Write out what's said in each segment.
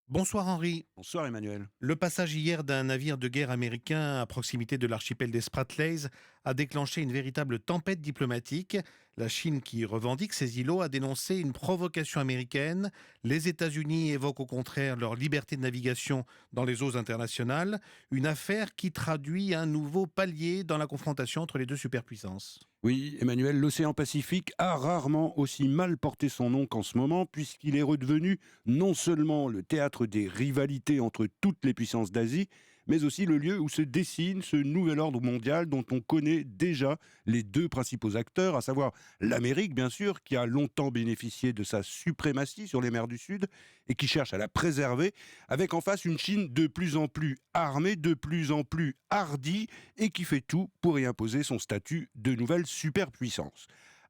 Bonsoir Henri. Bonsoir Emmanuel. Le passage hier d'un navire de guerre américain à proximité de l'archipel des Spratleys a déclenché une véritable tempête diplomatique. La Chine, qui revendique ces îlots, a dénoncé une provocation américaine. Les États-Unis évoquent au contraire leur liberté de navigation dans les eaux internationales. Une affaire qui traduit un nouveau palier dans la confrontation entre les deux superpuissances. Oui, Emmanuel, l'océan Pacifique a rarement aussi mal porté son nom qu'en ce moment, puisqu'il est redevenu non seulement le théâtre des rivalités entre toutes les puissances d'Asie, mais aussi le lieu où se dessine ce nouvel ordre mondial dont on connaît déjà les deux principaux acteurs, à savoir l'Amérique, bien sûr, qui a longtemps bénéficié de sa suprématie sur les mers du Sud et qui cherche à la préserver, avec en face une Chine de plus en plus armée, de plus en plus hardie et qui fait tout pour y imposer son statut de nouvelle superpuissance.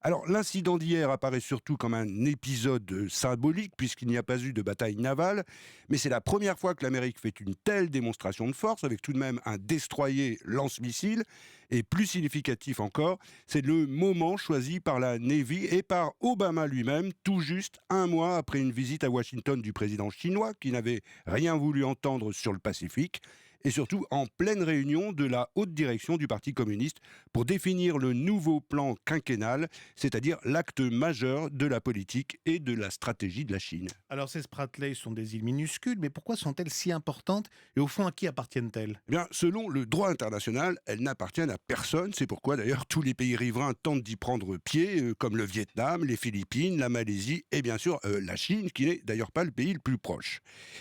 Alors l'incident d'hier apparaît surtout comme un épisode symbolique puisqu'il n'y a pas eu de bataille navale, mais c'est la première fois que l'Amérique fait une telle démonstration de force avec tout de même un destroyer lance-missiles et plus significatif encore, c'est le moment choisi par la Navy et par Obama lui-même tout juste un mois après une visite à Washington du président chinois qui n'avait rien voulu entendre sur le Pacifique et surtout en pleine réunion de la haute direction du Parti communiste pour définir le nouveau plan quinquennal, c'est-à-dire l'acte majeur de la politique et de la stratégie de la Chine. Alors ces Spratleys sont des îles minuscules, mais pourquoi sont-elles si importantes et au fond à qui appartiennent-elles? Eh bien, selon le droit international, elles n'appartiennent à personne. C'est pourquoi d'ailleurs tous les pays riverains tentent d'y prendre pied, comme le Vietnam, les Philippines, la Malaisie et bien sûr la Chine, qui n'est d'ailleurs pas le pays le plus proche.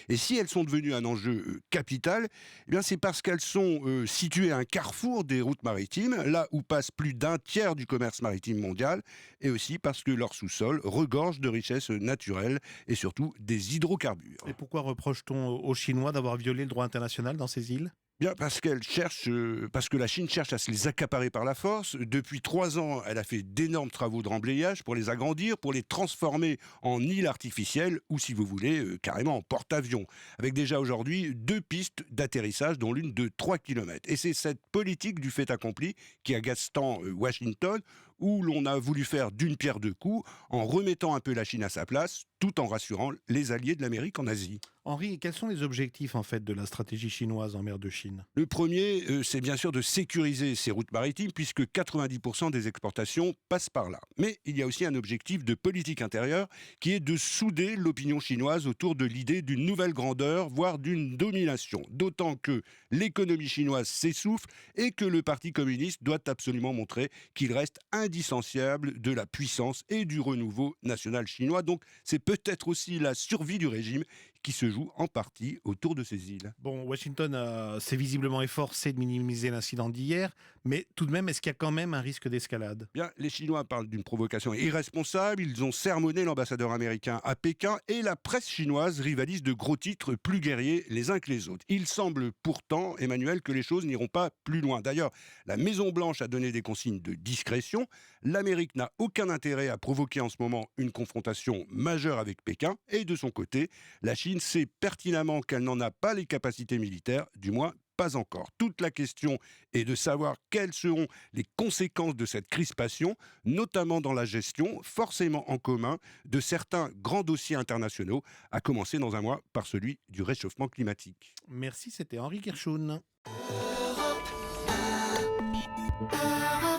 Et si elles sont devenues un enjeu capital, eh bien c'est parce qu'elles sont situées à un carrefour des routes maritimes, là où passe plus d'un tiers du commerce maritime mondial, et aussi parce que leur sous-sol regorge de richesses naturelles et surtout des hydrocarbures. Et pourquoi reproche-t-on aux Chinois d'avoir violé le droit international dans ces îles? Bien, parce que la Chine cherche à se les accaparer par la force. Depuis 3 ans, elle a fait d'énormes travaux de remblayage pour les agrandir, pour les transformer en îles artificielles ou, si vous voulez, carrément en porte-avions. Avec déjà aujourd'hui 2 pistes d'atterrissage, dont l'une de 3 kilomètres. Et c'est cette politique du fait accompli qui agace tant Washington, où l'on a voulu faire d'une pierre deux coups en remettant un peu la Chine à sa place, tout en rassurant les alliés de l'Amérique en Asie. Henri, quels sont les objectifs en fait de la stratégie chinoise en mer de Chine? Le premier, c'est bien sûr de sécuriser ces routes maritimes, puisque 90% des exportations passent par là. Mais il y a aussi un objectif de politique intérieure, qui est de souder l'opinion chinoise autour de l'idée d'une nouvelle grandeur, voire d'une domination. D'autant que l'économie chinoise s'essouffle et que le Parti communiste doit absolument montrer qu'il reste indissociable de la puissance et du renouveau national chinois. Donc c'est peut-être aussi la survie du régime qui se joue en partie autour de ces îles. Bon, Washington s'est visiblement efforcé de minimiser l'incident d'hier, mais tout de même, est-ce qu'il y a quand même un risque d'escalade? Bien, les Chinois parlent d'une provocation irresponsable, ils ont sermonné l'ambassadeur américain à Pékin et la presse chinoise rivalise de gros titres plus guerriers les uns que les autres. Il semble pourtant, Emmanuel, que les choses n'iront pas plus loin. D'ailleurs, la Maison-Blanche a donné des consignes de discrétion. L'Amérique n'a aucun intérêt à provoquer en ce moment une confrontation majeure avec Pékin et de son côté, la Chine sait pertinemment qu'elle n'en a pas les capacités militaires, du moins pas encore. Toute la question est de savoir quelles seront les conséquences de cette crispation, notamment dans la gestion, forcément en commun, de certains grands dossiers internationaux, à commencer dans un mois par celui du réchauffement climatique. Merci, c'était Henri Kirchoun. Europe 1.